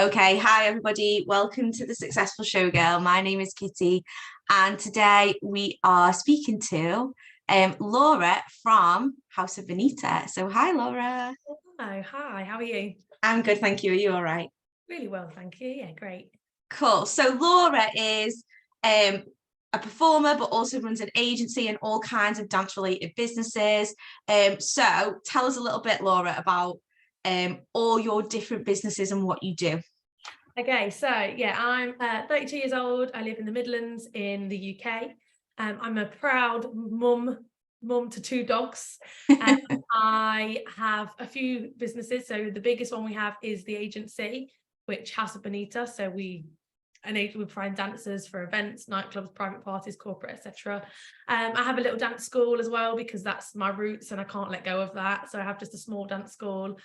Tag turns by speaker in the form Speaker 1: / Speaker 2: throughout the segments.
Speaker 1: Okay, hi everybody. Welcome to the Successful Showgirl. My name is Kitty, and today we are speaking to Laura from House of Bonita. So, hi, Laura.
Speaker 2: Oh, hi, how are you?
Speaker 1: I'm good, thank you. Are you all right?
Speaker 2: Really well, thank you. Yeah, great.
Speaker 1: Cool. So, Laura is a performer, but also runs an agency and all kinds of dance-related businesses. So, tell us a little bit, Laura, about all your different businesses and what you do.
Speaker 2: Okay, so yeah, I'm 32 years old. I live in the Midlands in the UK. I'm a proud mum to two dogs. I have a few businesses. So the biggest one we have is the agency, which House of Bonita. So we provide dancers for events, nightclubs, private parties, corporate, etc. I have a little dance school as well because that's my roots and I can't let go of that. So I have just a small dance school.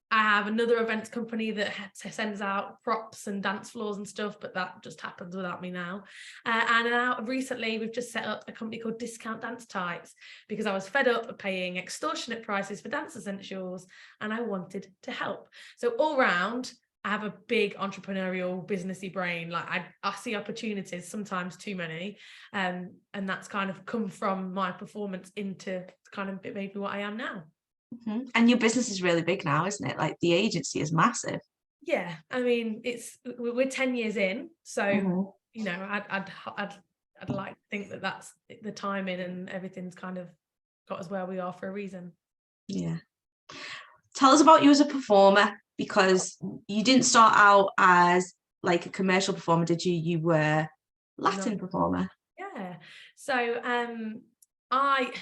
Speaker 2: I have another events company that sends out props and dance floors and stuff, but that just happens without me now. And now recently we've just set up a company called Discount Dance Tights because I was fed up of paying extortionate prices for dance essentials and I wanted to help. So all round, I have a big entrepreneurial businessy brain. Like I see opportunities, sometimes too many. And that's kind of come from my performance into kind of maybe what I am now.
Speaker 1: Mm-hmm. And your business is really big now, isn't it? Like the agency is massive.
Speaker 2: Yeah, I mean, we're 10 years in, so
Speaker 1: Mm-hmm.
Speaker 2: you know, I'd like to think that that's the timing and everything's kind of got us where we are for a reason.
Speaker 1: Yeah. Tell us about you as a performer because you didn't start out as like a commercial performer, did you? You were
Speaker 2: No.
Speaker 1: Latin performer.
Speaker 2: Yeah. So I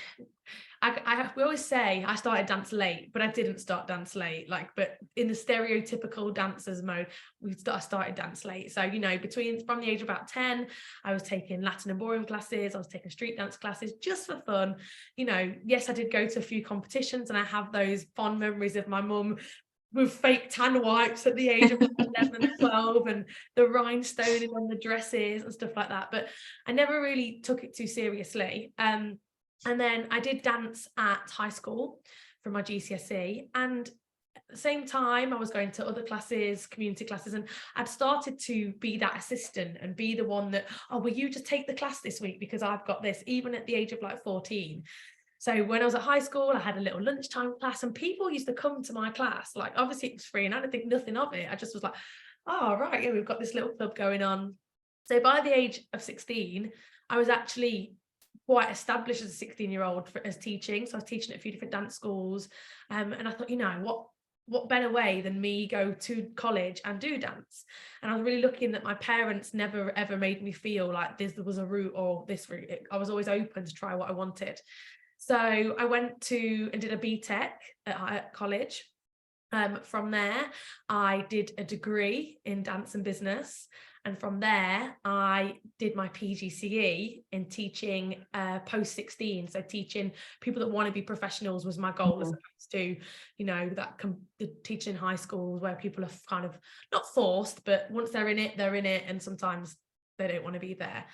Speaker 2: we always say I started dance late, but I didn't start dance late. But in the stereotypical dancers mode, I started dance late. So, you know, from the age of about 10, I was taking Latin and ballroom classes. I was taking street dance classes just for fun. You know, yes, I did go to a few competitions and I have those fond memories of my mum with fake tan wipes at the age of 11 and 12 and the rhinestoning on the dresses and stuff like that. But I never really took it too seriously. And then I did dance at high school for my GCSE. And at the same time, I was going to other classes, community classes, and I'd started to be that assistant and be the one that, oh, will you just take the class this week because I've got this, even at the age of like 14. So when I was at high school, I had a little lunchtime class and people used to come to my class. Like, obviously it was free and I didn't think nothing of it. I just was like, oh, right, yeah, we've got this little club going on. So by the age of 16, I was actually quite established as a 16-year-old as teaching. So I was teaching at a few different dance schools. And I thought, you know, what better way than me go to college and do dance? And I was really looking that my parents never ever made me feel like there was a route or this route. I was always open to try what I wanted. So I went to and did a BTEC at college. From there, I did a degree in dance and business. And from there, I did my PGCE in teaching post 16. So teaching people that want to be professionals was my goal, as opposed to, you know, the teaching in high schools where people are kind of not forced, but once they're in it, they're in it. And sometimes they don't want to be there.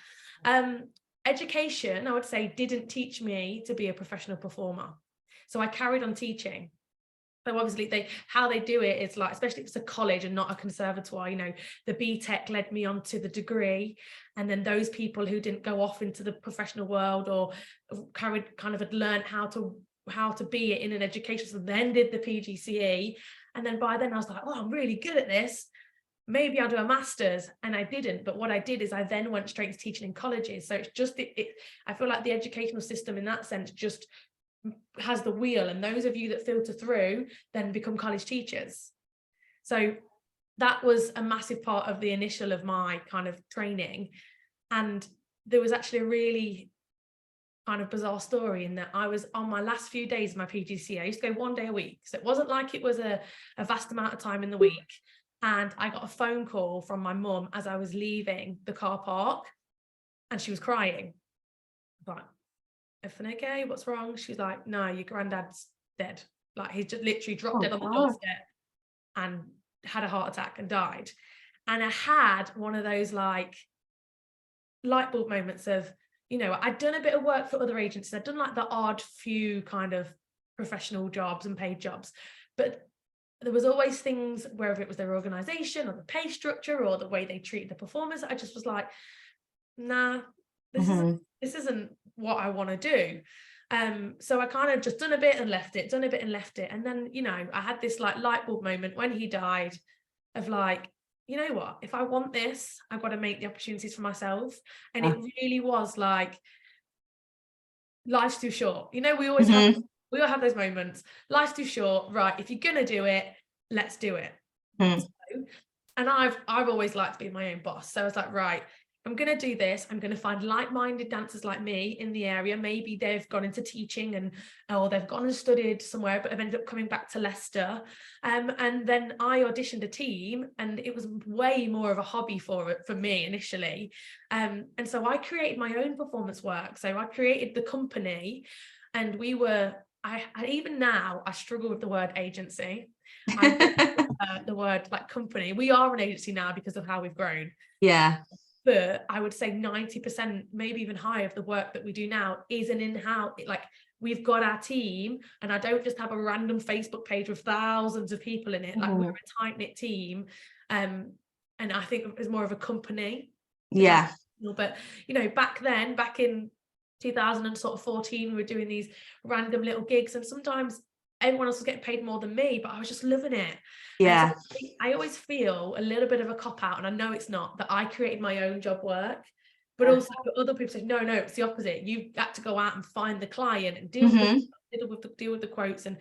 Speaker 2: Education, I would say, didn't teach me to be a professional performer. So I carried on teaching. So obviously how they do it is like, especially if it's a college and not a conservatoire, you know, the BTEC led me on to the degree. And then those people who didn't go off into the professional world or had learned how to be in an education, so then did the PGCE. And then by then I was like, oh, I'm really good at this. Maybe I'll do a master's, and I didn't. But what I did is I then went straight to teaching in colleges. So it's just I feel like the educational system in that sense just has the wheel, and those of you that filter through then become college teachers. So that was a massive part of the initial of my kind of training. And there was actually a really kind of bizarre story in that I was on my last few days of my PGCE. I used to go one day a week, so it wasn't like it was a vast amount of time in the week. And I got a phone call from my mum as I was leaving the car park, and she was crying. I thought, everything okay? What's wrong? She's like, no, your granddad's dead. Like, he's just literally dropped dead on the doorstep and had a heart attack and died. And I had one of those like light bulb moments of, you know, I'd done a bit of work for other agencies. I'd done like the odd few kind of professional jobs and paid jobs, but there was always things, whether it was their organization or the pay structure or the way they treated the performers, I just was like, nah, this isn't what I want to do. So I kind of just done a bit and left it. And then, you know, I had this like light bulb moment when he died of like, you know what, if I want this, I've got to make the opportunities for myself. And it really was like, life's too short. You know, we all have those moments. Life's too short, right? If you're gonna do it, let's do it. So, and I've always liked to be my own boss. So I was like, right, I'm going to do this. I'm going to find like-minded dancers like me in the area. Maybe they've gone into teaching or they've gone and studied somewhere, but have ended up coming back to Leicester. And then I auditioned a team, and it was way more of a hobby for me initially. And so I created my own performance work. So I created the company, and even now I struggle with the word agency. The word like company. We are an agency now because of how we've grown.
Speaker 1: Yeah.
Speaker 2: But I would say 90%, maybe even higher, of the work that we do now is an in-house, like we've got our team, and I don't just have a random Facebook page with thousands of people in it. Like we're a tight-knit team. And I think it's more of a company.
Speaker 1: Yeah.
Speaker 2: But, you know, back in 2014, we were doing these random little gigs, and sometimes everyone else was getting paid more than me, but I was just loving it.
Speaker 1: Yeah.
Speaker 2: So I always feel a little bit of a cop-out, and I know it's not, that I created my own job work, but also other people say, no, it's the opposite. You've got to go out and find the client and deal with the quotes. And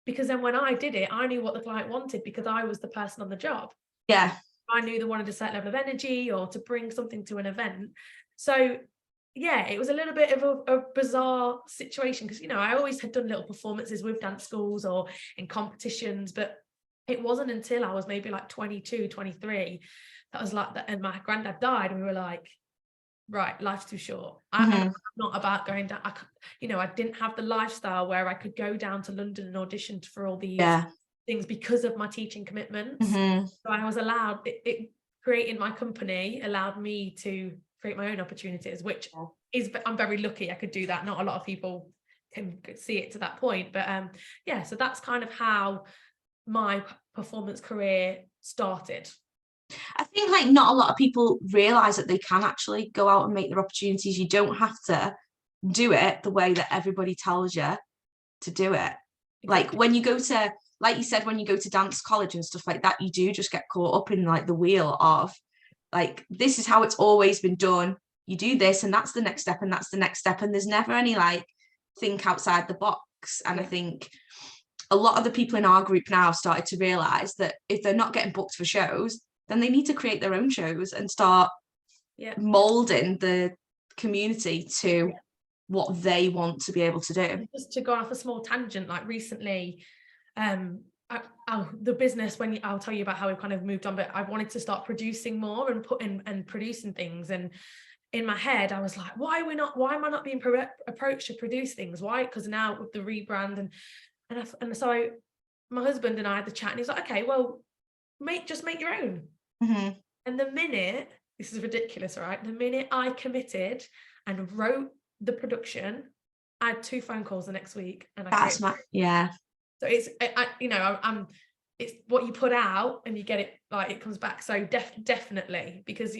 Speaker 2: because then when I did it, I knew what the client wanted because I was the person on the job.
Speaker 1: Yeah.
Speaker 2: I knew they wanted a certain level of energy or to bring something to an event. So yeah, it was a little bit of a bizarre situation because, you know, I always had done little performances with dance schools or in competitions, but it wasn't until I was maybe like 22, 23 that was like that. And my granddad died, and we were like, right, life's too short. I'm not about going down. I didn't have the lifestyle where I could go down to London and audition for all these things because of my teaching commitments. So I was allowed, creating my company allowed me to create my own opportunities, which is, I'm very lucky I could do that. Not a lot of people can see it to that point, but so that's kind of how my performance career started.
Speaker 1: I think like not a lot of people realize that they can actually go out and make their opportunities. You don't have to do it the way that everybody tells you to do it. Exactly. Like when you go to, like you said, when you go to dance college and stuff like that, you do just get caught up in like the wheel of like, this is how it's always been done. You do this and that's the next step and that's the next step. And there's never any like think outside the box. And I think a lot of the people in our group now started to realize that if they're not getting booked for shows, then they need to create their own shows and start molding the community to what they want to be able to do.
Speaker 2: Just to go off a small tangent, like recently, the business, I'll tell you about how we've kind of moved on, but I wanted to start producing more and producing things. And in my head, I was like, why am I not being approached to produce things? Why? Because now with the rebrand and so my husband and I had the chat, and he's like, okay, well, just make your own. And the minute, this is ridiculous, right? The minute I committed and wrote the production, I had 2 phone calls the next week, and So it's, it's what you put out and you get it, like it comes back. So definitely, because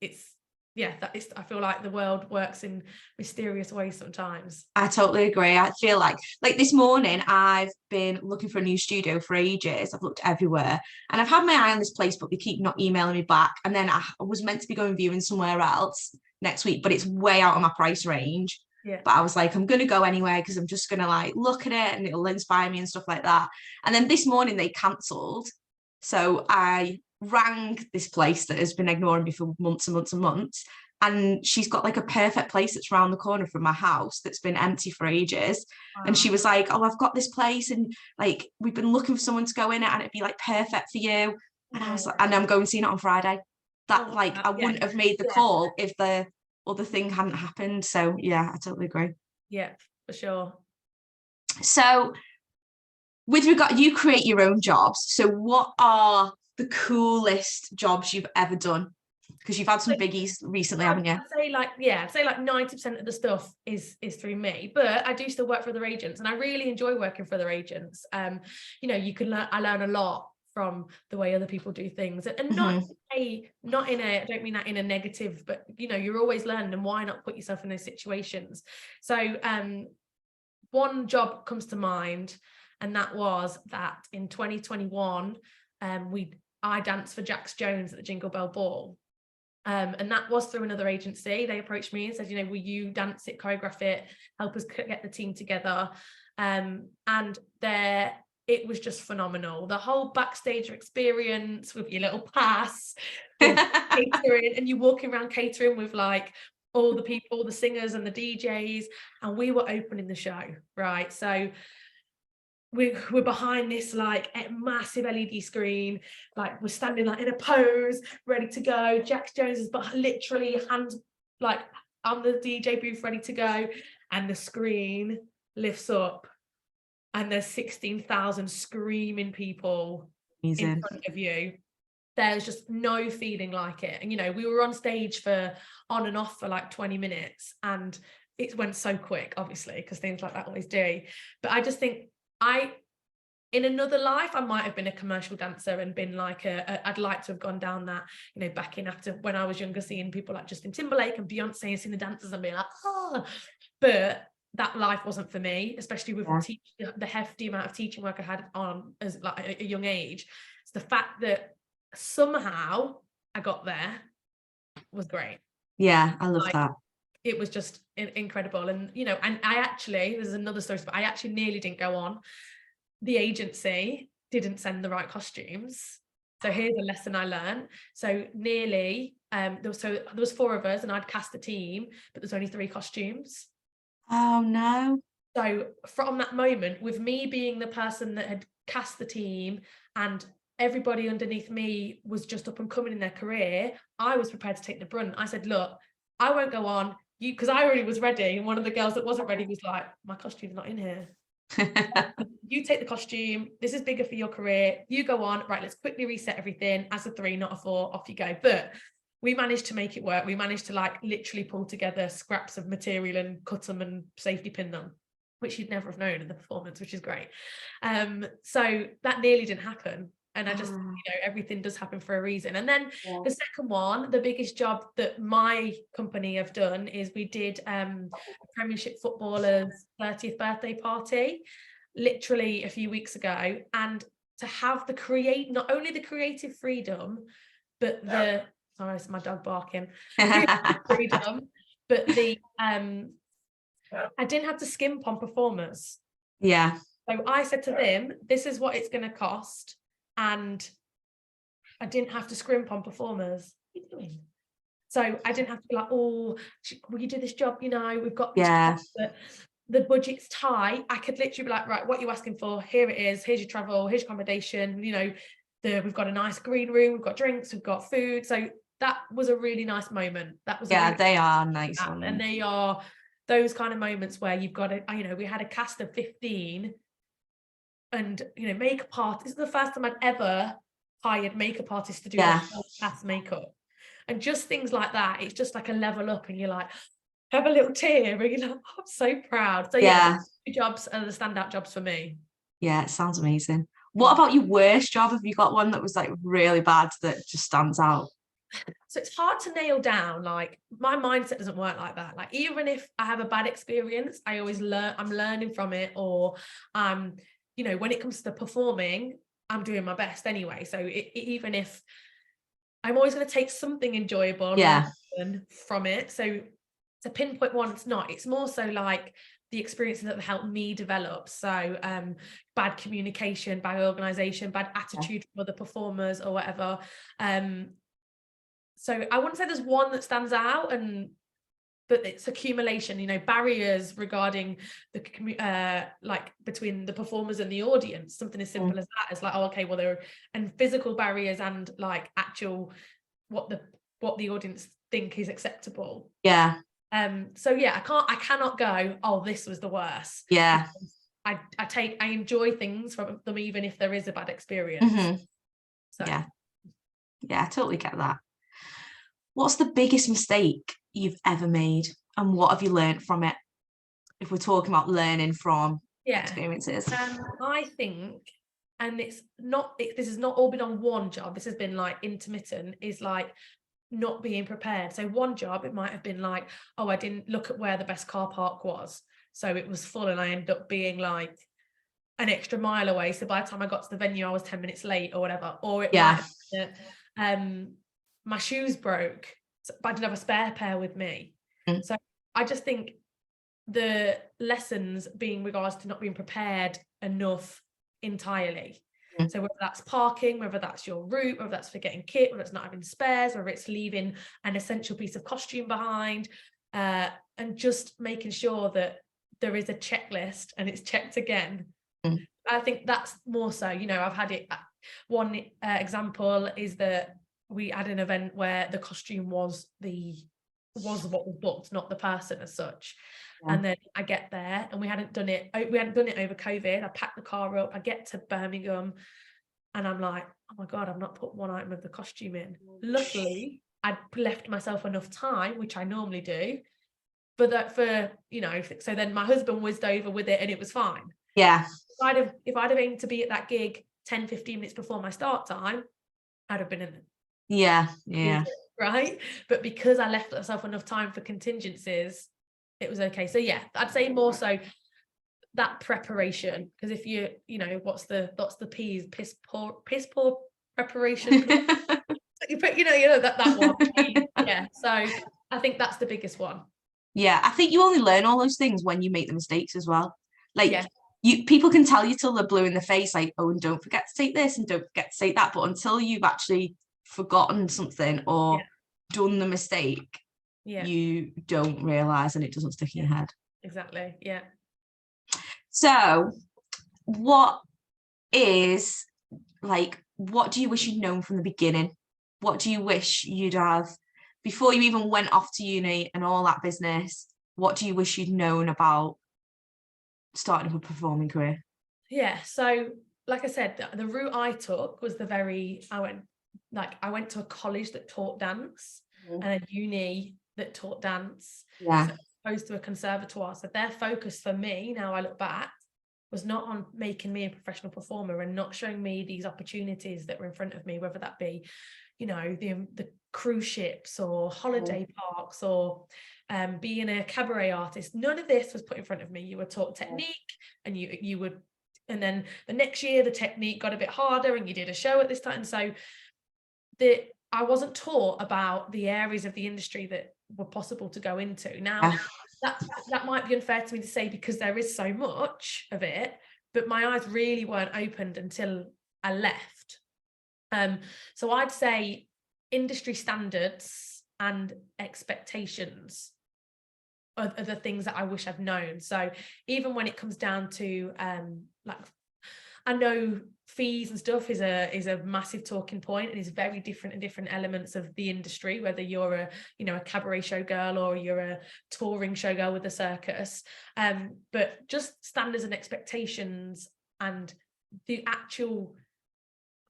Speaker 2: it's I feel like the world works in mysterious ways sometimes.
Speaker 1: I totally agree. I feel like this morning I've been looking for a new studio for ages. I've looked everywhere and I've had my eye on this place, but they keep not emailing me back. And then I was meant to be going viewing somewhere else next week, but it's way out of my price range. But I was like, I'm going to go anyway because I'm just going to like look at it and it'll inspire me and stuff like that. And then this morning they cancelled. So I rang this place that has been ignoring me for months and months and months. And she's got like a perfect place that's around the corner from my house that's been empty for ages. Wow. And she was like, oh, I've got this place and like, we've been looking for someone to go in it and it'd be like perfect for you. And I was like, and I'm going seeing it on Friday. I wouldn't have made the call if the other thing hadn't happened. So yeah, I totally agree.
Speaker 2: Yeah, for sure.
Speaker 1: So with regard, you create your own jobs. So what are the coolest jobs you've ever done? Because you've had some biggies recently, haven't you?
Speaker 2: I'd say like 90% of the stuff is through me, but I do still work for other agents, and I really enjoy working for other agents. You know, I learn a lot from the way other people do things, and not I don't mean that in a negative, but you know, you're always learning, and why not put yourself in those situations? So one job comes to mind, and that was that in 2021 I danced for Jax Jones at the Jingle Bell Ball. And that was through another agency. They approached me and said, you know, will you dance it, choreograph it, help us get the team together? And it was just phenomenal. The whole backstage experience with your little pass, with catering, and you walking around catering with like all the people, the singers and the DJs, and we were opening the show, right? So we're behind this like massive LED screen, like we're standing like in a pose, ready to go. Jax Jones is literally hands like on the DJ booth, ready to go, and the screen lifts up, and there's 16,000 screaming people in front of you. There's just no feeling like it. And you know, we were on stage for on and off for like 20 minutes, and it went so quick, obviously, because things like that always do. But I just think in another life, I might have been a commercial dancer and been like I'd like to have gone down that, you know, back in after when I was younger, seeing people like Justin Timberlake and Beyonce and seeing the dancers and being like, oh, but that life wasn't for me, especially with the hefty amount of teaching work I had on as like a young age. It's the fact that somehow I got there was great.
Speaker 1: Yeah, I love that.
Speaker 2: It was just incredible. And you know, and I actually, there's another story, but I actually nearly didn't go on. The agency didn't send the right costumes. So here's a lesson I learned. So nearly there was 4 of us, and I'd cast the team, but there's only 3 costumes.
Speaker 1: Oh no.
Speaker 2: So from that moment, with me being the person that had cast the team and everybody underneath me was just up and coming in their career, I was prepared to take the brunt. I said, look, I won't go on, you, because I already was ready, and one of the girls that wasn't ready was like, my costume's not in here. You take the costume, this is bigger for your career, you go on, right, let's quickly reset everything, as a 3 not a 4, off you go. But we managed to make it work. We managed to like literally pull together scraps of material and cut them and safety pin them, which you'd never have known in the performance, which is great. So that nearly didn't happen. And I just, you know, everything does happen for a reason. And then the second one, the biggest job that my company have done is we did a Premiership footballer's 30th birthday party, literally a few weeks ago. And to have not only the creative freedom, but sorry, it's my dog barking, freedom, but I didn't have to skimp on performers.
Speaker 1: Yeah.
Speaker 2: So I said to them, this is what it's going to cost. And I didn't have to scrimp on performers. What are you doing? So I didn't have to be like, oh, will you do this job? You know, we've got this job, but the budget's tight. I could literally be like, right, what are you asking for? Here it is. Here's your travel. Here's your accommodation. You know, we've got a nice green room. We've got drinks. We've got food. So that was a really nice moment. That was
Speaker 1: they are nice,
Speaker 2: and they are those kind of moments where you've got to, you know, we had a cast of 15. And, you know, makeup artists, this is the first time I'd ever hired makeup artists to do the whole cast makeup. And just things like that, it's just like a level up, and you're like, have a little tear, and you're like, oh, I'm so proud. So yeah, the jobs are the standout jobs for me.
Speaker 1: Yeah, it sounds amazing. What about your worst job? Have you got one that was like really bad that just stands out?
Speaker 2: So it's hard to nail down. Like, my mindset doesn't work like that. Like, even if I have a bad experience, I always I'm learning from it, or you know, when it comes to performing, I'm doing my best anyway. So even if I'm always going to take something enjoyable from it. So to pinpoint one, it's not. It's more so like the experiences that have helped me develop. So bad communication, bad organisation, bad attitude from other performers or whatever. So I wouldn't say there's one that stands out, but it's accumulation, you know, barriers regarding the like between the performers and the audience, something as simple as that. It's like, oh, okay, well, and physical barriers and like actual what the audience think is acceptable.
Speaker 1: Yeah.
Speaker 2: So yeah, I cannot go, oh, this was the worst.
Speaker 1: Yeah.
Speaker 2: I enjoy things from them, even if there is a bad experience. So
Speaker 1: yeah, I totally get that. what's the biggest mistake you've ever made, and what have you learned from it? If we're talking about learning from experiences.
Speaker 2: I think, and this has not all been on one job, this has been like intermittent, is like not being prepared. So one job, it might have been like, oh, I didn't look at where the best car park was, so it was full and I ended up being like an extra mile away, so by the time I got to the venue I was 10 minutes late or whatever. Or it might have been that, my shoes broke, but I didn't have a spare pair with me. So I just think the lessons being regards to not being prepared enough entirely. So whether that's parking, whether that's your route, whether that's forgetting kit, whether it's not having spares, whether it's leaving an essential piece of costume behind, and just making sure that there is a checklist and it's checked again. I think that's more so, you know, I've had it. One example is that we had an event where the costume was what was booked, not the person as such. And then I get there and we hadn't done it over COVID. I packed the car up, I get to Birmingham and I'm like, oh my God, I've not put one item of the costume in. Luckily, I'd left myself enough time, which I normally do, but that so then my husband whizzed over with it and it was fine.
Speaker 1: Yeah.
Speaker 2: If I'd have aimed to be at that gig 10-15 minutes before my start time, I'd have been in it.
Speaker 1: Yeah.
Speaker 2: Right. But because I left myself enough time for contingencies, it was okay. So yeah, I'd say more so that preparation, because if you know what's the piss poor preparation. that one. Yeah. So I think that's the biggest one.
Speaker 1: Yeah, I think you only learn all those things when you make the mistakes as well. Like people can tell you till they're blue in the face, like, oh, and don't forget to take this and don't forget to take that. But until you've actually forgotten something or done the mistake, you don't realise and it doesn't stick in your head.
Speaker 2: Exactly. Yeah.
Speaker 1: So what do you wish you'd known from the beginning? What do you wish you'd have before you even went off to uni and all that business? What do you wish you'd known about starting up a performing career?
Speaker 2: Yeah, so like I said, the route I took was I went to a college that taught dance and a uni that taught dance, as opposed to a conservatoire. So their focus for me, now I look back, was not on making me a professional performer and not showing me these opportunities that were in front of me, whether that be, you know, the cruise ships or holiday parks or being a cabaret artist. None of this was put in front of me. You were taught technique and you would, and then the next year the technique got a bit harder and you did a show at this time. So I wasn't taught about the areas of the industry that were possible to go into. Now that might be unfair to me to say because there is so much of it, but my eyes really weren't opened until I left. So I'd say industry standards and expectations are the things that I wish I'd known. So even when it comes down to I know fees and stuff is a massive talking point and is very different in different elements of the industry, whether you're a cabaret showgirl or you're a touring showgirl with a circus. But just standards and expectations and the actual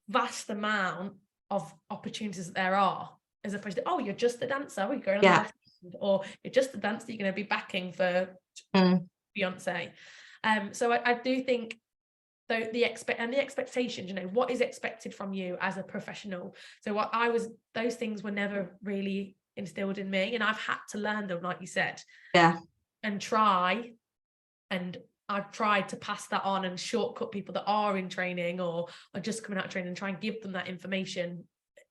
Speaker 2: vast amount of opportunities that there are, as opposed to, oh, you're just a dancer, you're going on the left hand, or you're just a dancer, you're going to be backing for Beyonce. So I do think the expectations, you know, what is expected from you as a professional. So those things were never really instilled in me, and I've had to learn them, like you said, and try, and I've tried to pass that on and shortcut people that are in training or are just coming out of training and try and give them that information.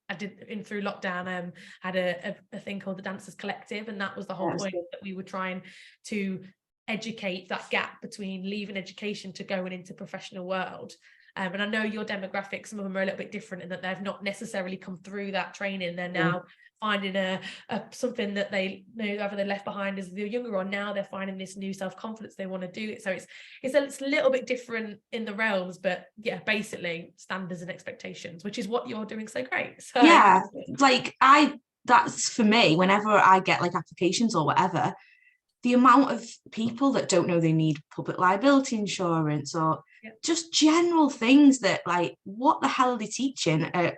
Speaker 2: I did through lockdown, had a thing called the Dancers Collective, and that was the whole point, that we were trying to educate that gap between leaving education to going into professional world. And I know your demographic, some of them are a little bit different in that they've not necessarily come through that training. They're now finding a something that they know either they left behind as they're younger, or now they're finding this new self-confidence they want to do it. So it's a little bit different in the realms, but yeah, basically standards and expectations, which is what you're doing so great. So
Speaker 1: yeah, that's for me, whenever I get like applications or whatever, the amount of people that don't know they need public liability insurance or just general things that, like, what the hell are they teaching at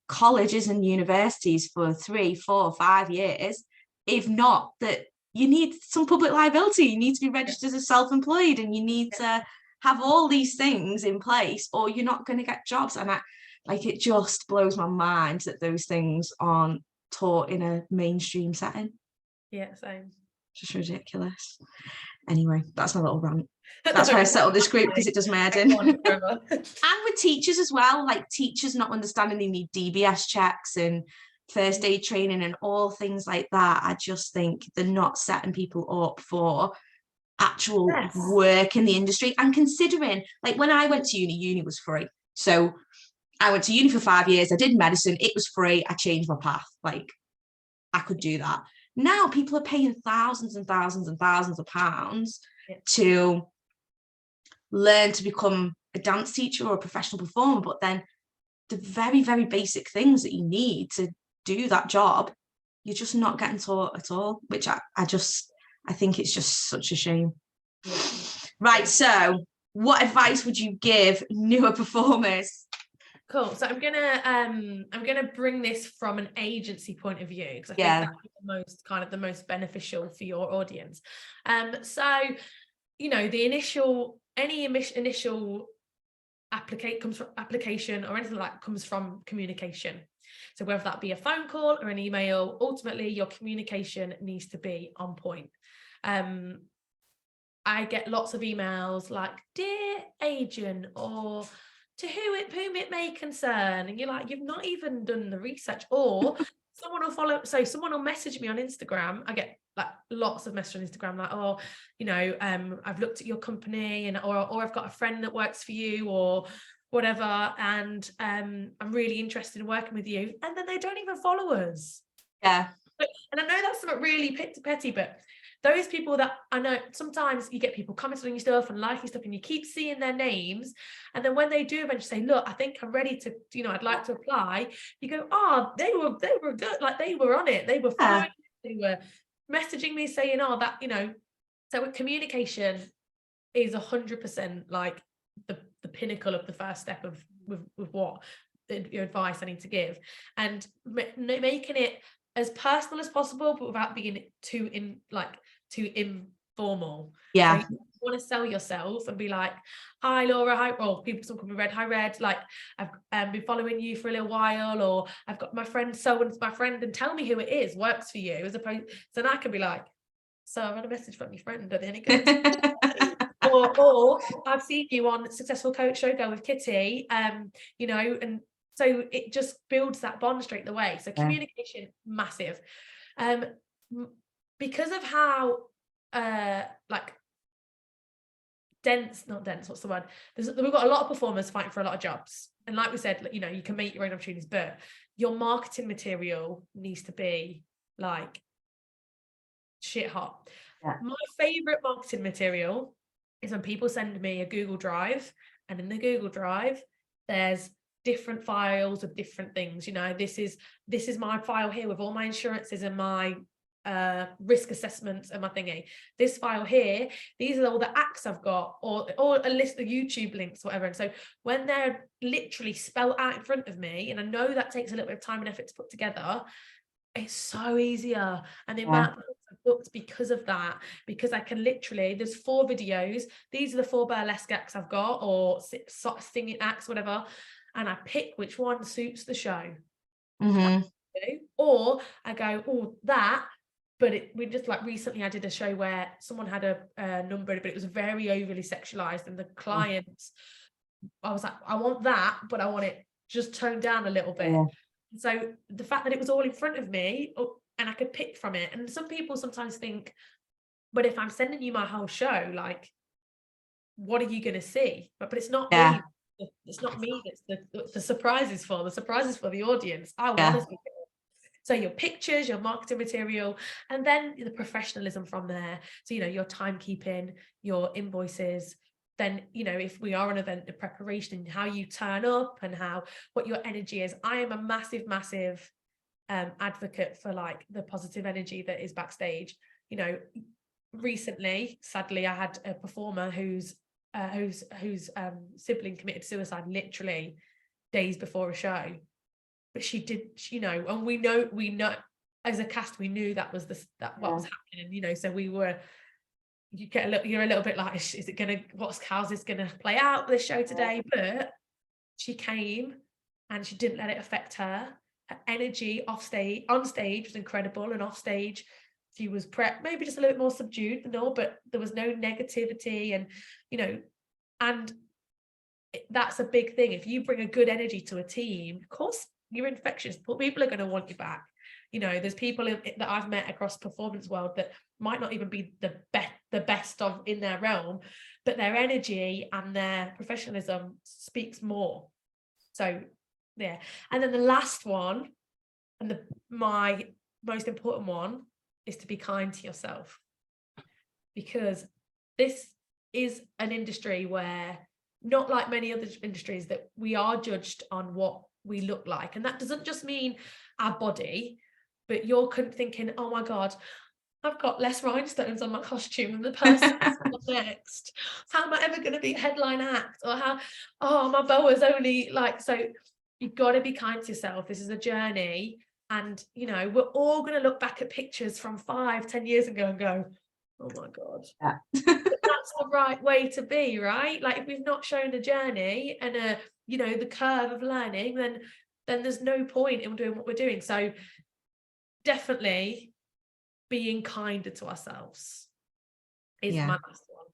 Speaker 1: colleges and universities for 3, 4, 5 years. If not, that you need some public liability, you need to be registered as self-employed, and you need to have all these things in place, or you're not going to get jobs. And it just blows my mind that those things aren't taught in a mainstream setting.
Speaker 2: Yeah, same.
Speaker 1: Just ridiculous. Anyway, that's my little rant. That's why I settled this group, because it does my head in. And with teachers as well, like teachers not understanding they need DBS checks and first aid training and all things like that. I just think they're not setting people up for actual work in the industry. And considering, like, when I went to uni was free. So I went to uni for 5 years, I did medicine, it was free, I changed my path. Like, I could do that. Now people are paying thousands and thousands and thousands of pounds to learn to become a dance teacher or a professional performer, but then the very, very basic things that you need to do that job, you're just not getting taught at all, which I think it's just such a shame. Right, so what advice would you give newer performers?
Speaker 2: Cool. So I'm gonna bring this from an agency point of view, because I think that's the most beneficial for your audience. So, you know, the initial application or anything like that comes from communication. So whether that be a phone call or an email, ultimately your communication needs to be on point. I get lots of emails like, "Dear agent," or "to whom it may concern," and you're like, you've not even done the research. Or someone will message me on Instagram. I get like lots of messages on Instagram, like, "Oh, you know, I've looked at your company, and or I've got a friend that works for you," or whatever, and I'm really interested in working with you, and then they don't even follow us. And I know that's something really petty, but those people that I know, sometimes you get people commenting on your stuff and liking stuff, and you keep seeing their names, and then when they do eventually say, "Look, I think I'm ready to, you know, I'd like to apply," you go, "Oh, they were good, like they were on it, they were following, they were messaging me saying, oh, that, you know." So communication is 100% like the pinnacle of the first step of with what your advice I need to give, and making it as personal as possible, but without being too informal. So you want to sell yourself and be like, "Hi Laura, hi," or some call me Red, "Hi Red, like I've been following you for a little while," or "I've got my friend and tell me who it is, works for you," as opposed, so then I can be like, "So I've had a message from your friend, are they any good?" or "I've seen you on Successful Coach Showgirl with Kitty," you know, and so it just builds that bond straight away. So communication, massive. Because of how like not dense, what's the word? We've got a lot of performers fighting for a lot of jobs. And like we said, you know, you can make your own opportunities, but your marketing material needs to be like shit hot. My favorite marketing material is when people send me a Google Drive, and in the Google Drive, there's different files of different things. You know, this is my file here with all my insurances and my risk assessments and my thingy. This file here, these are all the acts I've got, or a list of YouTube links, whatever. And so when they're literally spelled out in front of me, and I know that takes a little bit of time and effort to put together, it's so easier. And the amount of I've booked because of that, because I can literally, there's 4 videos, these are the 4 burlesque acts I've got, or singing acts, whatever, and I pick which one suits the show. Or I go, "Oh, that," but we just, like, recently I did a show where someone had a number, but it was very overly sexualized, and the clients, I was like, "I want that, but I want it just toned down a little bit." So the fact that it was all in front of me, and I could pick from it, and some people sometimes think, "But if I'm sending you my whole show, like, what are you going to see?" But it's not me. It's not me. It's the surprises for the audience. I want to see it. So your pictures, your marketing material, and then the professionalism from there. So, you know, your timekeeping, your invoices. Then, you know, if we are an event, the preparation, how you turn up, and what your energy is. I am a massive advocate for, like, the positive energy that is backstage. You know, recently, sadly, I had a performer whose sibling committed suicide literally days before a show. but she did, you know, and we know as a cast, we knew that was what was happening, you know, so you're a little bit like, is it gonna, how's this gonna play out, this show today? But she came and she didn't let it affect her. Her energy on stage was incredible, and off stage she was maybe just a little bit more subdued than all, but there was no negativity, and you know, and that's a big thing. If you bring a good energy to a team, of course you're infectious, but people are going to want you back. You know, there's people that I've met across performance world that might not even be the best of in their realm, but their energy and their professionalism speaks more. So yeah. And then the last one, and my most important one, is to be kind to yourself, because this is an industry where, not like many other industries, that we are judged on what we look like. And that doesn't just mean our body, but you're thinking, oh my God, I've got less rhinestones on my costume than the person next. How am I ever going to be a headline act? Or my boa's only like, so you've got to be kind to yourself. This is a journey. And, you know, we're all going to look back at pictures from 5-10 years ago and go, oh my God.
Speaker 1: Yeah.
Speaker 2: But that's the right way to be, right? Like, if we've not shown a journey and the curve of learning, then there's no point in doing what we're doing. So definitely being kinder to ourselves is my last one.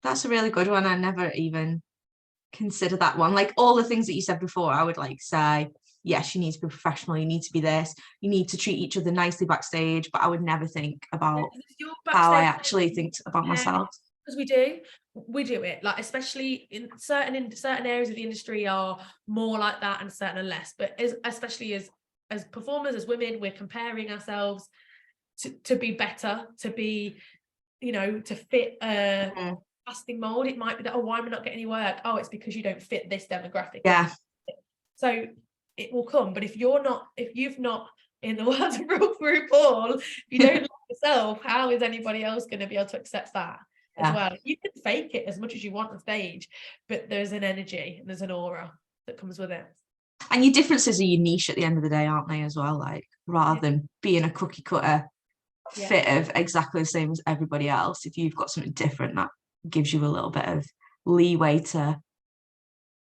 Speaker 1: That's a really good one. I never even consider that one. Like all the things that you said before, I would like say, yes, you need to be professional, you need to be this, you need to treat each other nicely backstage, but I would never think about how I actually think about myself.
Speaker 2: Because we do it, like, especially in certain areas of the industry are more like that and certain are less, but especially as performers, as women, we're comparing ourselves to be better, to be, you know, to fit a casting mold. It might be that, oh, why am I not getting any work? Oh, it's because you don't fit this demographic.
Speaker 1: Yeah.
Speaker 2: So it will come. But if you've not, in the words of RuPaul, if you don't like yourself, how is anybody else going to be able to accept that as well? You can fake it as much as you want on stage, but there's an energy and there's an aura that comes with it.
Speaker 1: And your differences are your niche at the end of the day, aren't they, as well? Like, rather than being a cookie cutter fit of exactly the same as everybody else, if you've got something different, that gives you a little bit of leeway to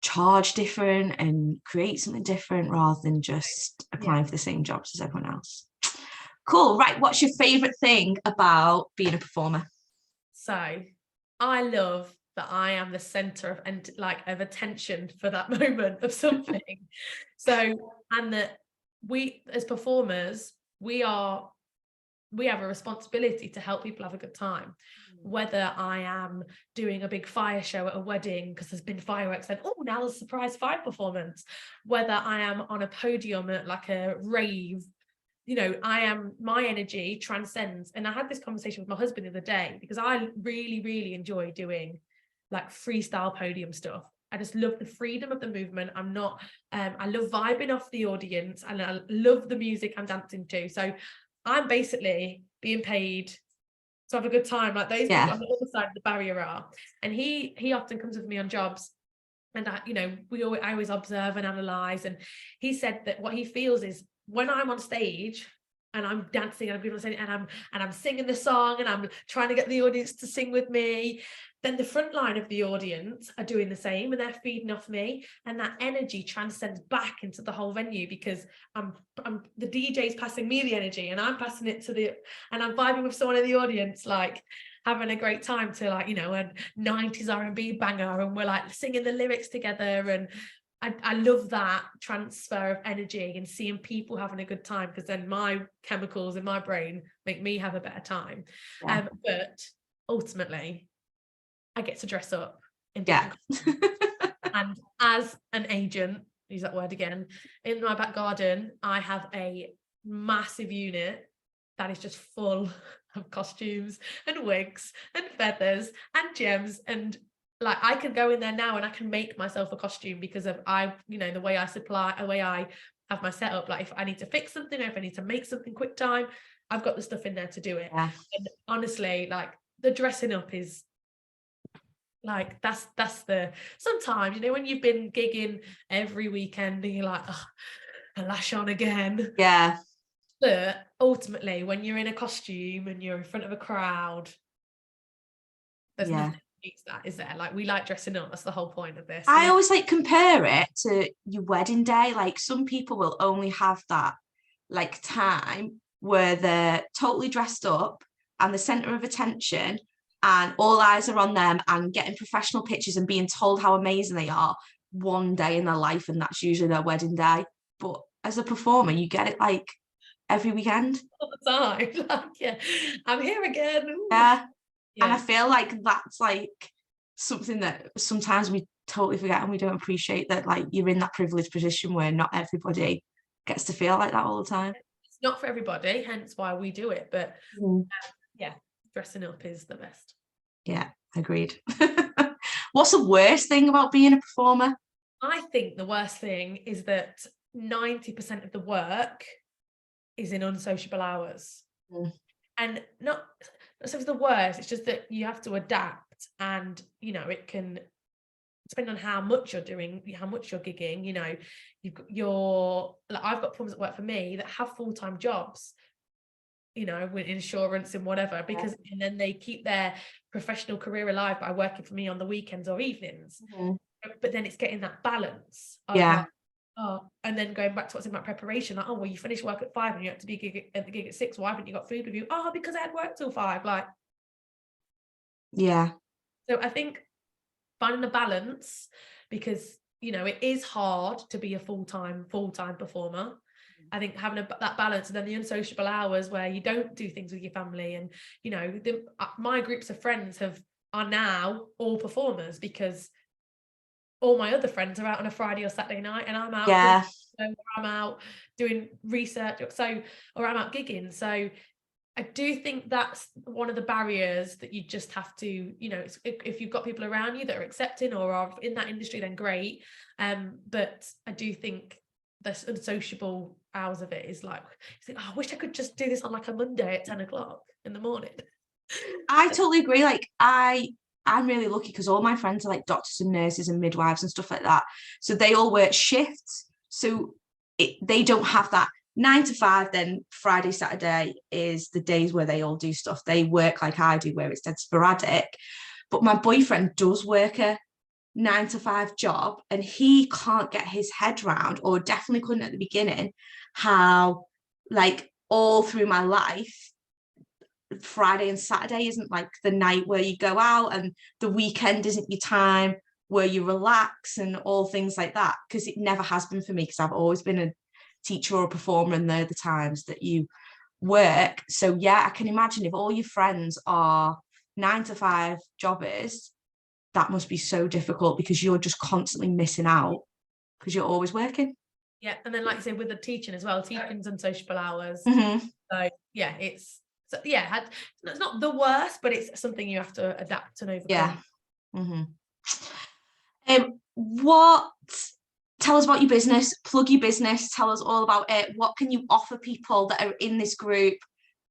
Speaker 1: charge different and create something different rather than just applying for the same jobs as everyone else. Cool. Right. What's your favorite thing about being a performer?
Speaker 2: So I love that I am the center of attention for that moment of something. So, and that we as performers, we have a responsibility to help people have a good time. Whether I am doing a big fire show at a wedding because there's been fireworks, and oh, now there's a surprise fire performance. Whether I am on a podium at like a rave, you know, my energy transcends. And I had this conversation with my husband the other day, because I really, really enjoy doing like freestyle podium stuff. I just love the freedom of the movement. I love vibing off the audience, and I love the music I'm dancing to. So I'm basically being paid to have a good time, like those people on the other side of the barrier are. And he often comes with me on jobs, and I always observe and analyze. And he said that what he feels is, when I'm on stage and I'm dancing and I'm singing the song and I'm trying to get the audience to sing with me, then the front line of the audience are doing the same and they're feeding off me, and that energy transcends back into the whole venue, because I'm the DJ's passing me the energy and I'm passing it and I'm vibing with someone in the audience, like having a great time to, like, you know, a 90s R&B banger, and we're like singing the lyrics together. And I love that transfer of energy and seeing people having a good time, because then my chemicals in my brain make me have a better time. But ultimately, I get to dress up in different costumes. And as an agent, use that word again, in my back garden, I have a massive unit that is just full of costumes and wigs and feathers and gems, and like I can go in there now and I can make myself a costume because of the way I have my setup. Like if I need to fix something, or if I need to make something quick time, I've got the stuff in there to do it. And honestly, like the dressing up is like that's the sometimes, you know, when you've been gigging every weekend and you're like, oh, a lash on again.
Speaker 1: Yeah.
Speaker 2: But ultimately, when you're in a costume and you're in front of a crowd, there's nothing that beats that, is there? Like, we like dressing up. That's the whole point of this.
Speaker 1: I always like compare it to your wedding day. Like, some people will only have that like time where they're totally dressed up and the center of attention and all eyes are on them and getting professional pictures and being told how amazing they are one day in their life, and that's usually their wedding day. But as a performer, you get it like every weekend.
Speaker 2: All the time. Like, yeah, I'm here again. Ooh.
Speaker 1: Yeah.
Speaker 2: Yeah.
Speaker 1: And I feel like that's like something that sometimes we totally forget, and we don't appreciate that, like, you're in that privileged position where not everybody gets to feel like that all the time.
Speaker 2: It's not for everybody, hence why we do it. But yeah, dressing up is the best.
Speaker 1: Yeah, agreed. What's the worst thing about being a performer?
Speaker 2: I think the worst thing is that 90% of the work is in unsociable hours. And not so it's the worst, it's just that you have to adapt, and it can depend on how much you're doing, how much you're gigging. Like, I've got performers that work for me that have full-time jobs, with insurance and whatever, because and then they keep their professional career alive by working for me on the weekends or evenings. But then it's getting that balance of like, and then going back to what's in my preparation, like, oh, well, you finished work at 5 and you have to be at the gig at 6. Why haven't you got food with you? Oh, because I had work till 5. Like, so I think finding a balance, because it is hard to be a full-time performer. I think having that balance, and then the unsociable hours where you don't do things with your family, and my groups of friends are now all performers, because all my other friends are out on a Friday or Saturday night, and I'm out I'm out doing research, or I'm out gigging. So I do think that's one of the barriers that you just have to, if you've got people around you that are accepting or are in that industry, then great. But I do think the unsociable hours of it is like, you think, oh, I wish I could just do this on like a Monday at 10 o'clock in the morning.
Speaker 1: I totally agree. Like, I'm really lucky because all my friends are like doctors and nurses and midwives and stuff like that. So they all work shifts. So they don't have that 9 to 5. Then Friday, Saturday is the days where they all do stuff. They work like I do, where it's dead sporadic. But my boyfriend does work a 9 to 5 job, and he can't get his head round, or definitely couldn't at the beginning, how like all through my life, Friday and Saturday isn't like the night where you go out, and the weekend isn't your time where you relax and all things like that, because it never has been for me, because I've always been a teacher or a performer, and they're the times that you work. So yeah, I can imagine if all your friends are 9 to 5 jobbers, that must be so difficult, because you're just constantly missing out because you're always working.
Speaker 2: Yeah, and then like you said, with the teaching as well, teaching's unsociable hours. So yeah, it's not the worst, but it's something you have to adapt and overcome.
Speaker 1: What, tell us about your business, plug your business, tell us all about it. What can you offer people that are in this group?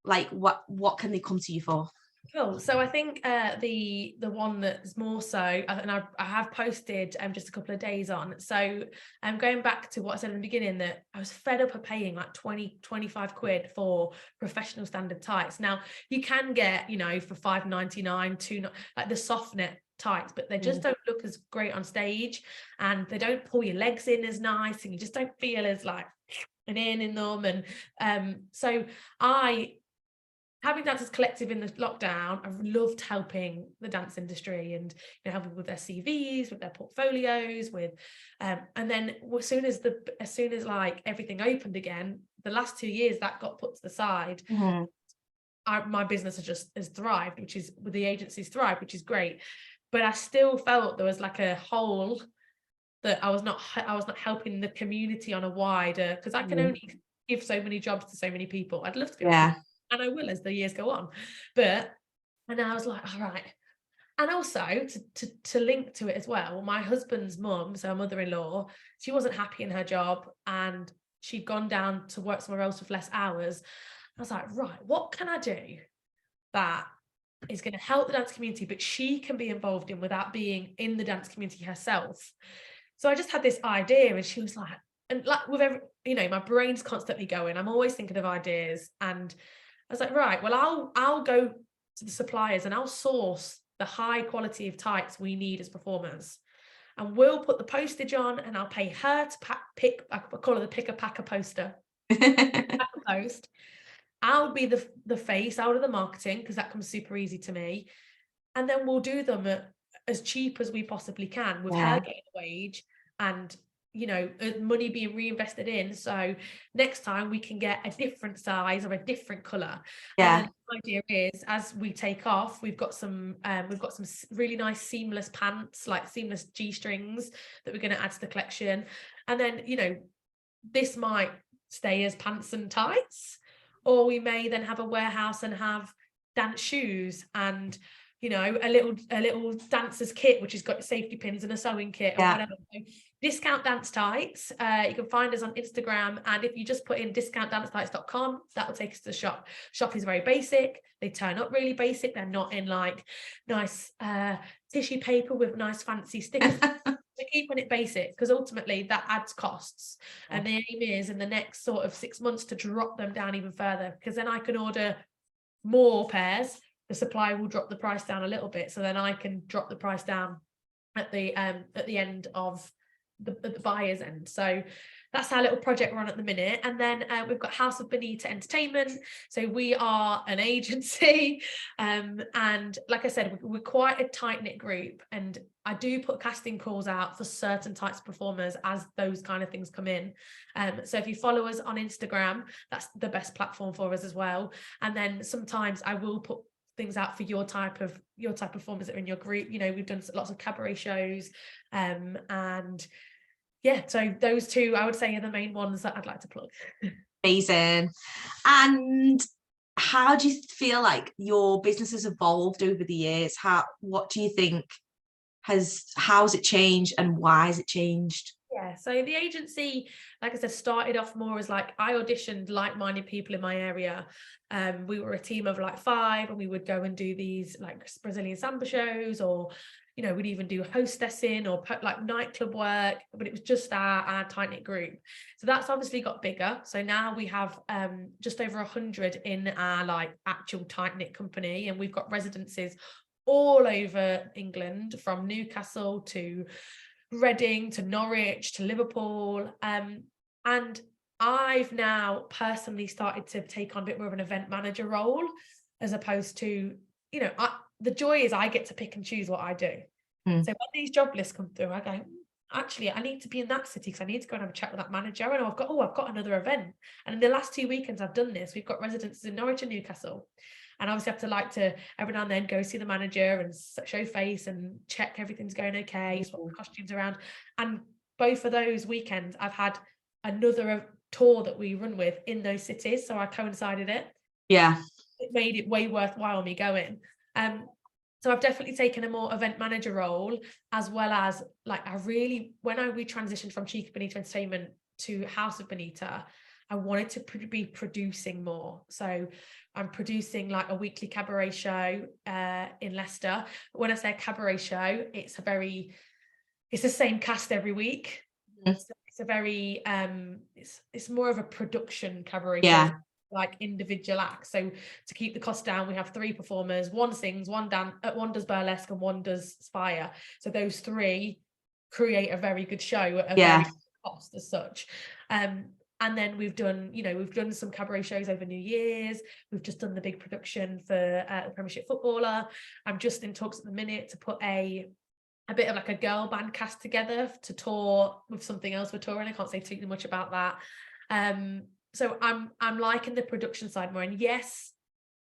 Speaker 1: Like, what can they come to you for?
Speaker 2: Cool. So I think the one that's more so, and I have posted just a couple of days on. So I'm going back to what I said in the beginning, that I was fed up of paying like 20-25 quid for professional standard tights. Now you can get, for £5.99 like the soft net tights, but they just don't look as great on stage, and they don't pull your legs in as nice, and you just don't feel as like in them. And so having Dancers Collective in the lockdown, I've loved helping the dance industry and helping with their CVs, with their portfolios, with and then as soon as like everything opened again, the last 2 years that got put to the side. My business has thrived, which is with the agencies thrived, which is great. But I still felt there was like a hole that I was not helping the community on a wider, because I can only give so many jobs to so many people. I'd love to be able to, and I will as the years go on. And I was like, all right. And also to link to it as well, my husband's mum, so mother-in-law, she wasn't happy in her job, and she'd gone down to work somewhere else with less hours. I was like, right, what can I do that is going to help the dance community, but she can be involved in without being in the dance community herself? So I just had this idea, and she was like, and like with every, you know, my brain's constantly going, I'm always thinking of ideas, and I was like, right, well, I'll go to the suppliers and I'll source the high quality of tights we need as performers, and we'll put the postage on, and I'll pay her to pick, I call her the picker packer poster, post. I'll be the face out of the marketing, because that comes super easy to me, and then we'll do them at as cheap as we possibly can, with her getting a wage, and you know, money being reinvested in, so next time we can get a different size or a different color. And then the idea is, as we take off, we've got some really nice seamless pants, like seamless G-strings, that we're going to add to the collection. And then, you know, this might stay as pants and tights, or we may then have a warehouse and have dance shoes, and you know, a little dancer's kit, which has got safety pins and a sewing kit or whatever. So, Discount Dance Tights, you can find us on Instagram, and if you just put in discountdancetights.com, that will take us to the shop. Shop is very basic. They turn up really basic. They're not in like nice tissue paper with nice fancy stickers. We're keeping it basic, because ultimately that adds costs, and the aim is in the next sort of 6 months to drop them down even further, because then I can order more pairs, the supplier will drop the price down a little bit, so then I can drop the price down at the end of the buyer's end. So that's our little project we're on at the minute. And then we've got House of Bonita Entertainment. So we are an agency, and like I said, we're quite a tight-knit group, and I do put casting calls out for certain types of performers as those kind of things come in. So if you follow us on Instagram, that's the best platform for us as well. And then sometimes I will put things out for your type of performers that are in your group. You know, we've done lots of cabaret shows, and yeah, so those two I would say are the main ones that I'd like to plug.
Speaker 1: Amazing. And how do you feel like your business has evolved over the years? What do you think how's it changed, and why has it changed?
Speaker 2: Yeah, so the agency, like I said, started off more as like, I auditioned like-minded people in my area. We were a team of like 5, and we would go and do these like Brazilian samba shows, or you know, we'd even do hostessing or like nightclub work, but it was just our tight-knit group. So that's obviously got bigger. So now we have just over 100 in our like actual tight-knit company, and we've got residences all over England, from Newcastle to Reading to Norwich to Liverpool, and I've now personally started to take on a bit more of an event manager role, as opposed to, you know, the joy is I get to pick and choose what I do. So when these job lists come through, I go, actually, I need to be in that city because I need to go and have a chat with that manager, and I've got another event. And in the last 2 weekends I've done this, we've got residences in Norwich and Newcastle, and obviously have to every now and then go see the manager and show face and check everything's going okay, swap the costumes around. And both of those weekends I've had another tour that we run with in those cities, so I coincided it. It made it way worthwhile me going. So I've definitely taken a more event manager role, as well as like when we transitioned from Cheeky Bonita Entertainment to House of Bonita, I wanted to be producing more. So I'm producing like a weekly cabaret show in Leicester. When I say a cabaret show, it's the same cast every week. It's a very it's more of a production cabaret show, like individual acts. So to keep the cost down, we have 3 performers, one sings, one does burlesque, and one does spire. So those 3 create a very good show at a very good cost as such. And then we've done some cabaret shows over New Year's. We've just done the big production for the Premiership footballer. I'm just in talks at the minute to put a bit of like a girl band cast together to tour with something else we're touring. I can't say too much about that. So I'm liking the production side more. And yes,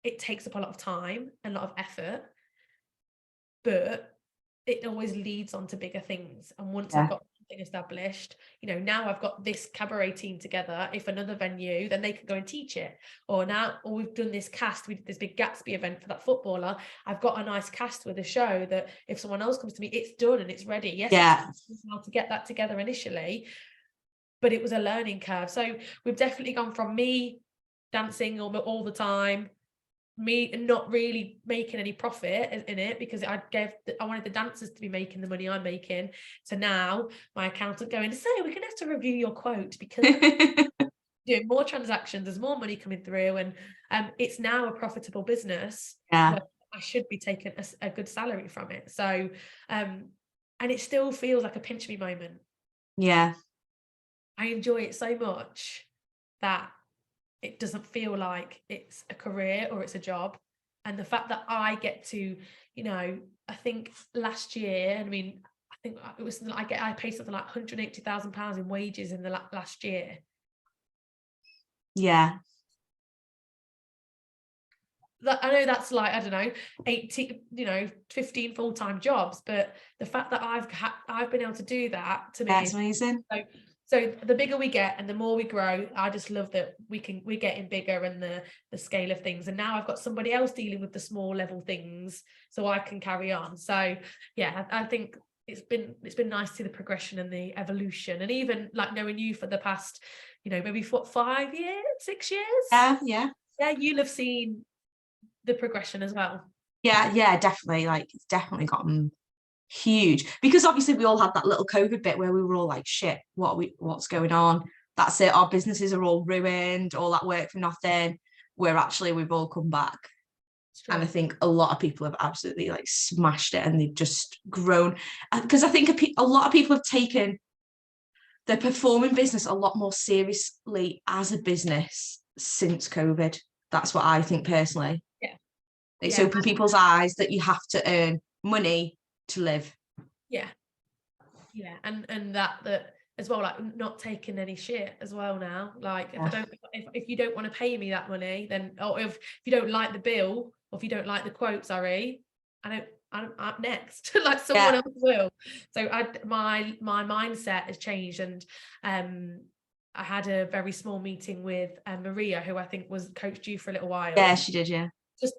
Speaker 2: it takes up a lot of time and a lot of effort, but it always leads on to bigger things. And once I've got something established, you know, now I've got this cabaret team together. If another venue, then they can go and teach it. Or we've done this cast, we did this big Gatsby event for that footballer. I've got a nice cast with a show that if someone else comes to me, it's done and it's ready. Yes, it's how to get that together initially, but it was a learning curve. So we've definitely gone from me dancing all the time me not really making any profit in it, because I wanted the dancers to be making the money I'm making. So now my accountant going, so we're gonna have to review your quote because doing more transactions, there's more money coming through, and it's now a profitable business.
Speaker 1: Yeah.
Speaker 2: I should be taking a good salary from it. So and it still feels like a pinch me moment.
Speaker 1: Yeah.
Speaker 2: I enjoy it so much that it doesn't feel like it's a career or it's a job. And the fact that I get to, you know, I think last year, I mean, I think it was, I paid something like £180,000 in wages in the last year.
Speaker 1: Yeah.
Speaker 2: I know that's like, I don't know, 18, 15 full-time jobs, but the fact that I've been able to do that, to me,
Speaker 1: That's amazing.
Speaker 2: So the bigger we get and the more we grow, I just love that we're getting bigger, and the scale of things. And now I've got somebody else dealing with the small level things, so I can carry on. So yeah, I think it's been nice to see the progression and the evolution, and even like knowing you for the past, maybe 5 years, 6 years.
Speaker 1: Yeah.
Speaker 2: You'll have seen the progression as well.
Speaker 1: Yeah, definitely. Like, it's definitely gotten huge, because obviously we all had that little COVID bit where we were all like, shit, what's going on? That's it, our businesses are all ruined, all that work for nothing. Where actually we've all come back, and I think a lot of people have absolutely like smashed it, and they've just grown, because I think a lot of people have taken the performing business a lot more seriously as a business since COVID. That's what I think personally.
Speaker 2: Yeah,
Speaker 1: it's opened people's eyes that you have to earn money to live.
Speaker 2: Yeah and that as well, like not taking any shit as well now. Like if you don't want to pay me that money, then, or if you don't like the bill, or if you don't like the quote, sorry, I'm up next. Like someone else will. So my mindset has changed, and I had a very small meeting with Maria, who I think coached you for a little while.
Speaker 1: Yeah, she did. Yeah,
Speaker 2: just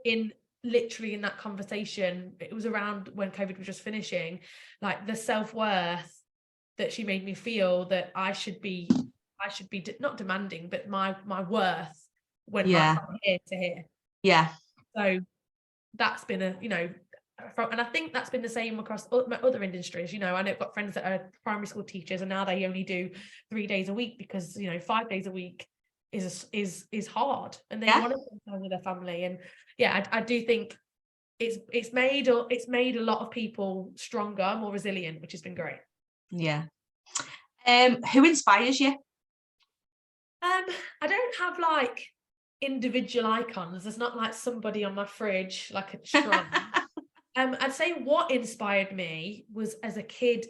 Speaker 2: literally in that conversation, it was around when COVID was just finishing, like the self-worth that she made me feel, that I should be not demanding, but my worth went from here to here.
Speaker 1: Yeah.
Speaker 2: So that's been and I think that's been the same across other industries. I know I've got friends that are primary school teachers, and now they only do 3 days a week because 5 days a week is hard, and they want to spend time with their family. And I do think it's made a lot of people stronger, more resilient, which has been great.
Speaker 1: Yeah. Who inspires you?
Speaker 2: I don't have like individual icons. There's not like somebody on my fridge like a shrine. I'd say what inspired me was, as a kid,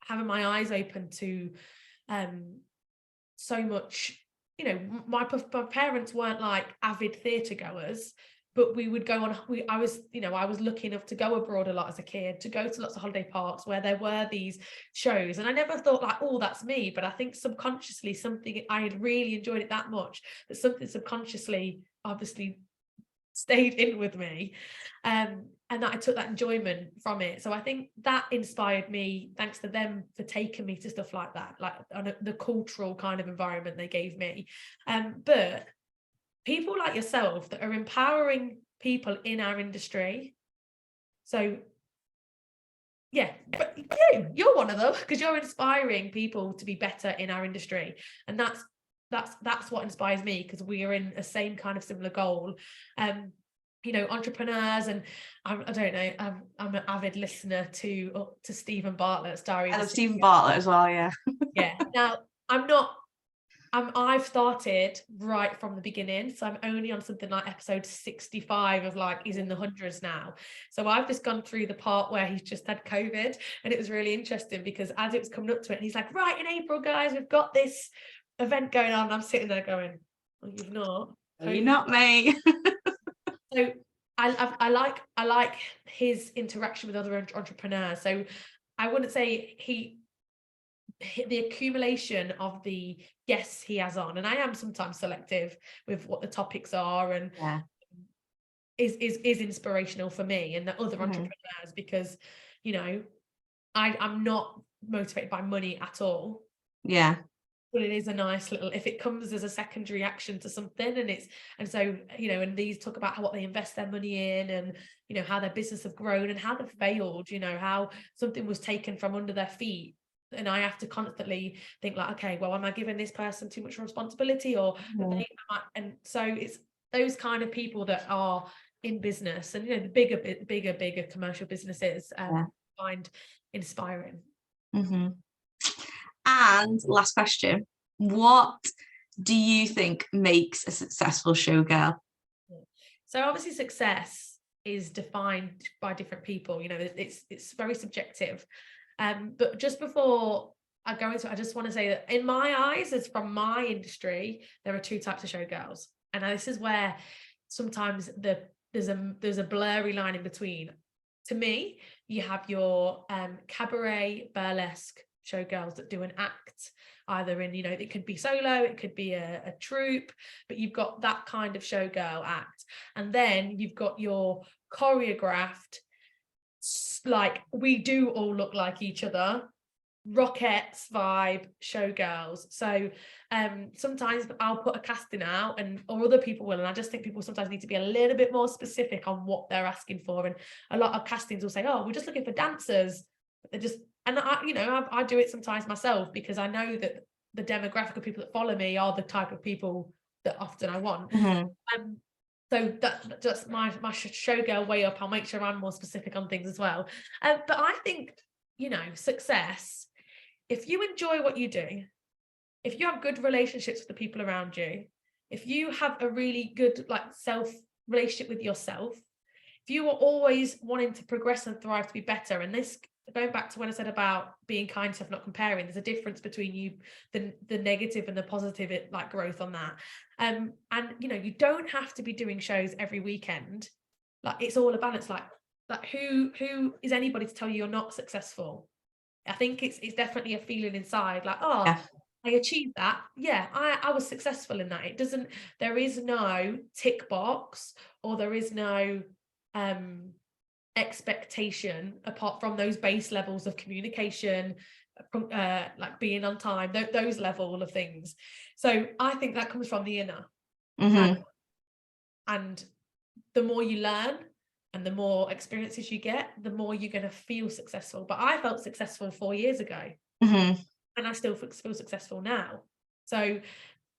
Speaker 2: having my eyes open to so much. My parents weren't like avid theatre goers, but we would go on. I was lucky enough to go abroad a lot as a kid, to go to lots of holiday parks where there were these shows, and I never thought like, oh, that's me. But I think subconsciously, something, I had really enjoyed it that much that something subconsciously obviously stayed in with me, and that I took that enjoyment from it. So I think that inspired me, thanks to them for taking me to stuff like that, like the cultural kind of environment they gave me. But people like yourself that are empowering people in our industry. So but you're one of them, because you're inspiring people to be better in our industry, and that's what inspires me, because we are in a same kind of similar goal. Entrepreneurs, and I don't know, I'm an avid listener to Stephen Bartlett's Diary.
Speaker 1: I love Stephen Bartlett as well. Yeah.
Speaker 2: Now I've started right from the beginning, so I'm only on something like episode 65 of like, he's in the hundreds now. So I've just gone through the part where he's just had COVID, and it was really interesting because as it was coming up to it, he's like, right, in April, guys, we've got this event going on, and I'm sitting there going, well, you've not.
Speaker 1: You're not me.
Speaker 2: So I like his interaction with other entrepreneurs. So I wouldn't say the accumulation of the guests he has on, and I am sometimes selective with what the topics are, and is inspirational for me and the other entrepreneurs, because I'm not motivated by money at all. But it is a nice little, if it comes as a secondary action to something, and so, you know, and these talk about what they invest their money in, and, you know, how their business have grown and how they've failed, you know, how something was taken from under their feet. And I have to constantly think like, okay, well, am I giving this person too much responsibility, or and so it's those kind of people that are in business, and, you know, the bigger commercial businesses find inspiring.
Speaker 1: And last question, what do you think makes a successful showgirl?
Speaker 2: So obviously success is defined by different people, you know, it's very subjective. But just before I go into it, I just want to say that in my eyes, as from my industry, there are two types of showgirls. And this is where sometimes there's a blurry line in between. To me, you have your cabaret burlesque showgirls that do an act, either in, you know, it could be solo, it could be a troupe, but you've got that kind of showgirl act. And then you've got your choreographed, like, we do all look like each other, Rockettes vibe showgirls. So sometimes I'll put a casting out, or other people will, and I just think people sometimes need to be a little bit more specific on what they're asking for. And a lot of castings will say, oh, we're just looking for dancers, but they're just, and I, you know, I do it sometimes myself, because I know that the demographic of people that follow me are the type of people that often I want. So that's my showgirl way up. I'll make sure I'm more specific on things as well. But I think, you know, success, if you enjoy what you do, if you have good relationships with the people around you, if you have a really good, like, relationship with yourself, if you are always wanting to progress and thrive to be better, and this, going back to when I said about being kind to yourself, not comparing, there's a difference between you, the negative and the positive, like, growth on that. And, you know, you don't have to be doing shows every weekend. Like, it's all a balance. Like who is anybody to tell you you're not successful? I think it's definitely a feeling inside, like, oh, I achieved that. Yeah, I was successful in that. There is no tick box, or there is no expectation apart from those base levels of communication, like being on time, those level of things. So I think that comes from the inner. And the more you learn and the more experiences you get, the more you're going to feel successful. But I felt successful 4 years ago, and I still feel successful now. So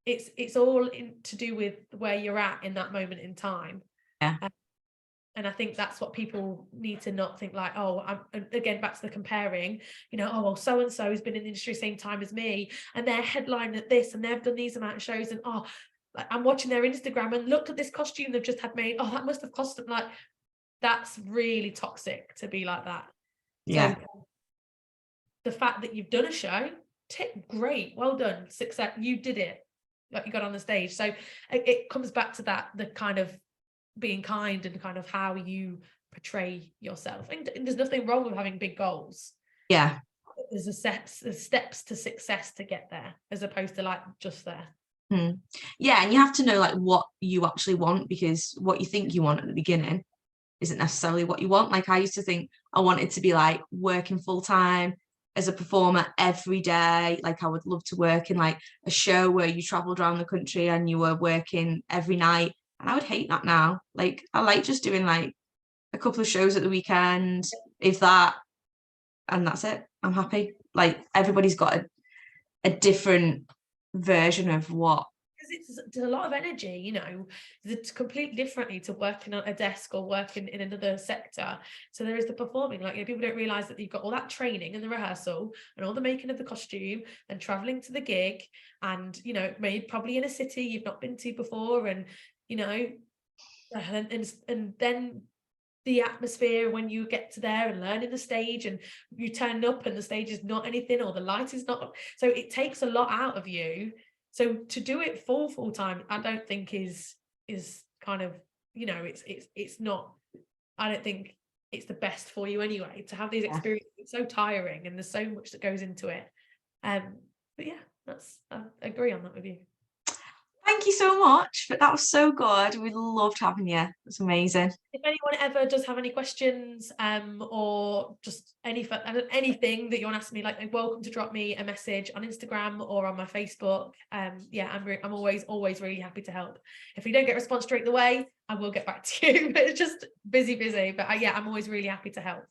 Speaker 2: it's all to do with where you're at in that moment in time. And I think that's what people need to not think, like, oh, again, back to the comparing, you know, oh, well, so-and-so has been in the industry same time as me, and they're headlining at this, and they've done these amount of shows, and oh, like, I'm watching their Instagram and look at this costume they've just had made. Oh, that must have cost them. Like, that's really toxic to be like that. So the fact that you've done a show, great, well done, success, you did it, like, you got on the stage. So it comes back to that, the kind of being kind and kind of how you portray yourself. And there's nothing wrong with having big goals. There's steps to success to get there, as opposed to, like, just there.
Speaker 1: And you have to know, like, what you actually want, because what you think you want at the beginning isn't necessarily what you want. Like, I used to think I wanted to be, like, working full-time as a performer every day. Like, I would love to work in, like, a show where you traveled around the country and you were working every night, and I would hate that now. Like, I like just doing, like, a couple of shows at the weekend, if that, and that's it. I'm happy. Like, everybody's got a different version of what,
Speaker 2: because it's a lot of energy, you know. It's completely differently to working on a desk or working in another sector. So there is the performing, like, you know, people don't realize that you've got all that training and the rehearsal and all the making of the costume and traveling to the gig, and, you know, maybe probably in a city you've not been to before, and, you know, and then the atmosphere when you get to there and learning the stage, and you turn up and the stage is not anything, or the light is not, so it takes a lot out of you. So to do it full time, I don't think is kind of, you know, it's not, I don't think it's the best for you anyway, to have these experiences. It's so tiring, and there's so much that goes into it. But yeah, I agree on that with you.
Speaker 1: Thank thank you so much. But that was so good. We loved having you. It's amazing.
Speaker 2: If anyone ever does have any questions, or just anything that you want to ask me, like, welcome to drop me a message on Instagram or on my Facebook. Yeah, I'm always really happy to help. If we don't get a response straight away, I will get back to you. But it's just busy. But yeah, I'm always really happy to help.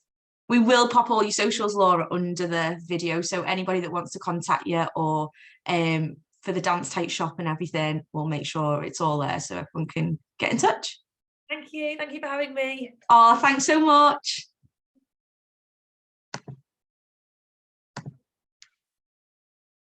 Speaker 1: We will pop all your socials, Laura, under the video. So anybody that wants to contact you or for the dance tight shop and everything, we'll make sure it's all there so everyone can get in touch.
Speaker 2: Thank you for having me.
Speaker 1: Oh, thanks so much.